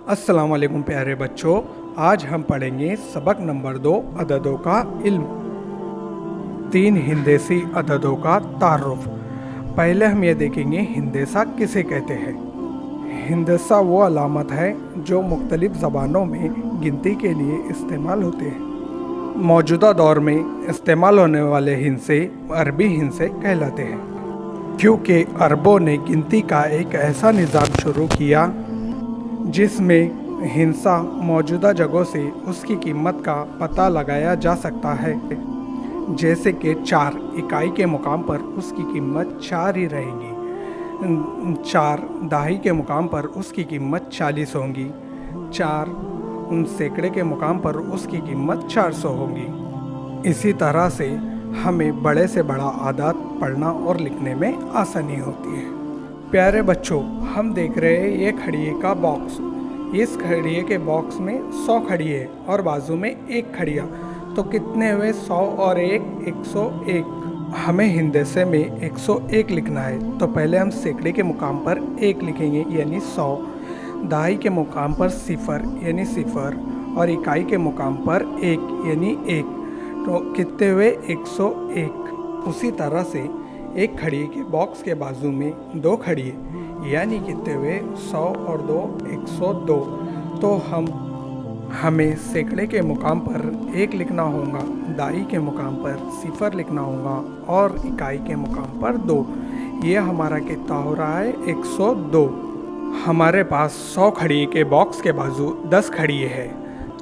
अस्सलाम वालेकुम प्यारे बच्चों, आज हम पढ़ेंगे सबक नंबर 2 अददों का इल्म। 3 हिंदेसी अददों का तारुफ। पहले हम ये देखेंगे हिंदेसा किसे कहते हैं। हिंदेसा वो अलामत है जो मुख्तलिफ ज़बानों में गिनती के लिए इस्तेमाल होते हैं। मौजूदा दौर में इस्तेमाल होने वाले हिंसे अरबी हिंसे कहलाते हैं, क्योंकि अरबों ने गिनती का एक ऐसा निज़ाम शुरू किया जिसमें हिंसा मौजूदा जगहों से उसकी कीमत का पता लगाया जा सकता है। जैसे कि 4 इकाई के मुकाम पर उसकी कीमत 4 ही रहेगी, 4 दहाई के मुकाम पर उसकी कीमत 40 होंगी, 4 सैकड़े के मुकाम पर उसकी कीमत 400 होगी। इसी तरह से हमें बड़े से बड़ा आदाद पढ़ना और लिखने में आसानी होती है। प्यारे बच्चों, हम देख रहे हैं ये खड़िए का बॉक्स। इस खड़िए के बॉक्स में 100 खड़िए और बाजू में 1 खड़िया, तो कितने हुए? 100 और 1 101। हमें हिंदेसे में 101 लिखना है, तो पहले हम सैकड़े के मुकाम पर 1 लिखेंगे यानी 100, दहाई के मुकाम पर 0 यानी 0 और इकाई के मुकाम पर 1 यानी 1, तो कितने हुए? 101। उसी तरह से एक खड़िए के बॉक्स के बाजू में 2 खड़िए यानी कितने हुए? 100 और 2 102। तो हमें सैकड़े के मुकाम पर 1 लिखना होगा, दहाई के मुकाम पर 0 लिखना होगा और इकाई के मुकाम पर 2। ये हमारा कितना हो रहा है? 102। हमारे पास 100 खड़िए के बॉक्स के बाजू 10 खड़िए है,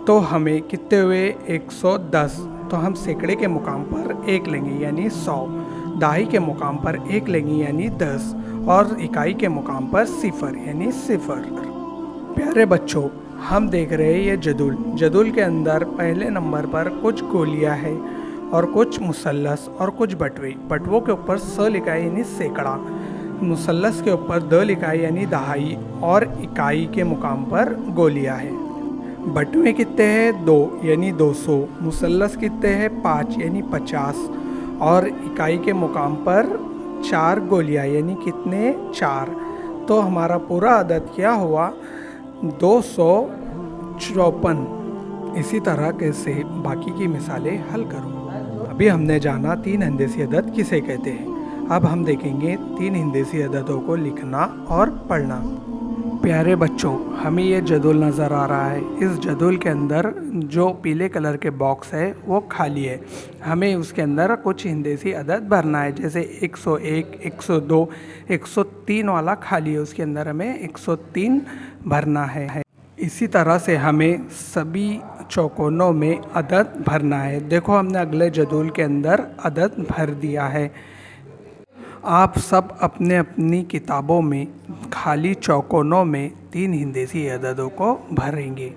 तो हमें कितने हुए? 110। तो हम सैकड़े के मुकाम पर 1 लेंगे यानी 100, दहाई के मुकाम पर 1 लेंगे यानी 10 और इकाई के मुकाम पर 0 यानी 0। प्यारे बच्चों, हम देख रहे हैं ये जदूल के अंदर पहले नंबर पर कुछ गोलियां है और कुछ मुसल्लस और कुछ बटवों के ऊपर 100 लिखा है यानी सैकड़ा, मुसल्लस के ऊपर 2 लिखा है यानी दहाई और इकाई के मुकाम पर गोलियां है। बटवे कितने हैं? 2 यानी 200, मुसल्लस कितने हैं? 5 यानी 50 और इकाई के मुकाम पर 4 गोलियां यानी कितने? 4। तो हमारा पूरा अदद क्या हुआ? 254। इसी तरह के से बाकी की मिसालें हल करो। अभी हमने जाना 3 हिंदेसी अदद किसे कहते हैं। अब हम देखेंगे 3 हिंदेसी अददों को लिखना और पढ़ना। प्यारे बच्चों, हमें ये जदूल नज़र आ रहा है। इस जदूल के अंदर जो पीले कलर के बॉक्स है वो खाली है। हमें उसके अंदर कुछ हिंदेसी अदद भरना है, जैसे 101, 102, 103 वाला खाली है, उसके अंदर हमें 103 भरना है। इसी तरह से हमें सभी चौकोनों में अदद भरना है। देखो, हमने अगले जदूल के अंदर अदद भर दिया है। आप सब अपने अपनी किताबों में खाली चौकोनों में 3 हिंदेसी अददों को भरेंगे।